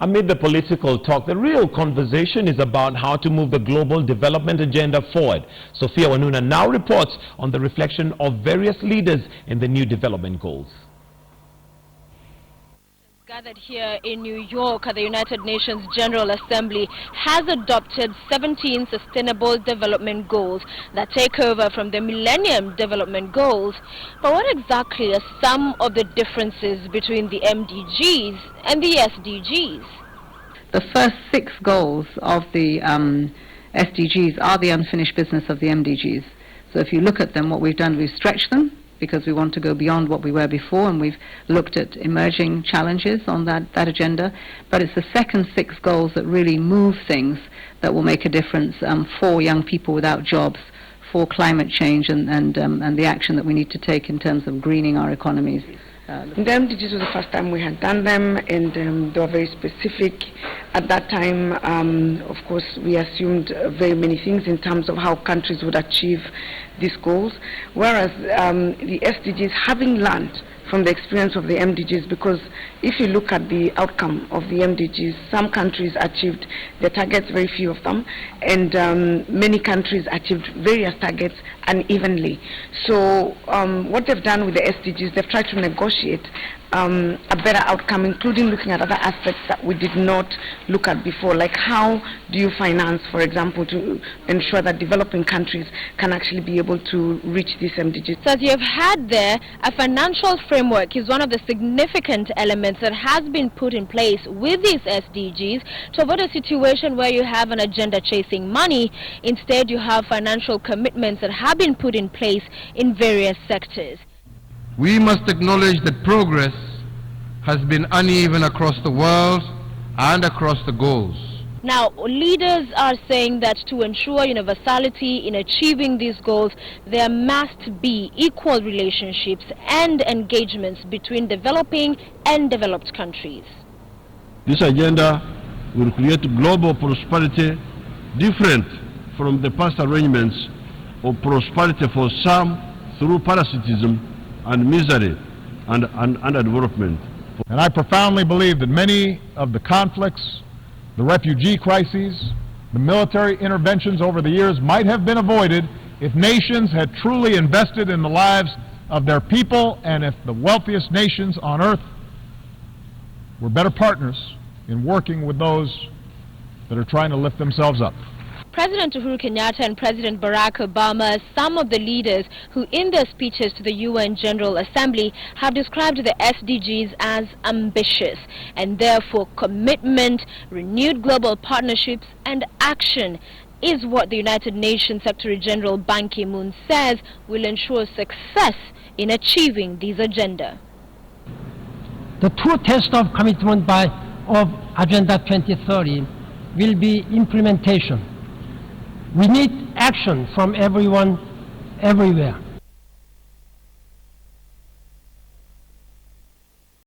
Amid the political talk, the real conversation is about how to move the global development agenda forward. Sophia Wanuna now reports on the reflection of various leaders in the new development goals. Gathered here in New York at the United Nations General Assembly has adopted 17 Sustainable Development Goals that take over from the Millennium Development Goals. But what exactly are some of the differences between the MDGs and the SDGs? The first 6 goals of the SDGs are the unfinished business of the MDGs. So if you look at them, what we've done, we've stretched them, because we want to go beyond what we were before, and we've looked at emerging challenges on that agenda. But it's the second 6 goals that really move things that will make a difference for young people without jobs, for climate change, and the action that we need to take in terms of greening our economies. The MDGs was the first time we had done them, and they were very specific. At that time, of course, we assumed very many things in terms of how countries would achieve these goals, whereas the SDGs, having learned from the experience of the MDGs, because if you look at the outcome of the MDGs, some countries achieved their targets, very few of them, and many countries achieved various targets unevenly. So what they've done with the SDGs, they've tried to negotiate a better outcome, including looking at other aspects that we did not look at before, like how do you finance, for example, to ensure that developing countries can actually be able to reach these MDGs. So as you have had there, a financial framework is one of the significant elements that has been put in place with these SDGs to avoid a situation where you have an agenda chasing money. Instead, you have financial commitments that have been put in place in various sectors. We must acknowledge that progress has been uneven across the world and across the goals. Now, leaders are saying that to ensure universality in achieving these goals, there must be equal relationships and engagements between developing and developed countries. This agenda will create global prosperity different from the past arrangements of prosperity for some through parasitism and misery and underdevelopment. And I profoundly believe that many of the conflicts, the refugee crises, the military interventions over the years might have been avoided if nations had truly invested in the lives of their people, and if the wealthiest nations on earth were better partners in working with those that are trying to lift themselves up. President Uhuru Kenyatta and President Barack Obama, some of the leaders who in their speeches to the UN General Assembly have described the SDGs as ambitious, and therefore commitment, renewed global partnerships and action is what the United Nations Secretary General Ban Ki-moon says will ensure success in achieving these agenda. The true test of commitment of Agenda 2030 will be implementation. We need action from everyone, everywhere.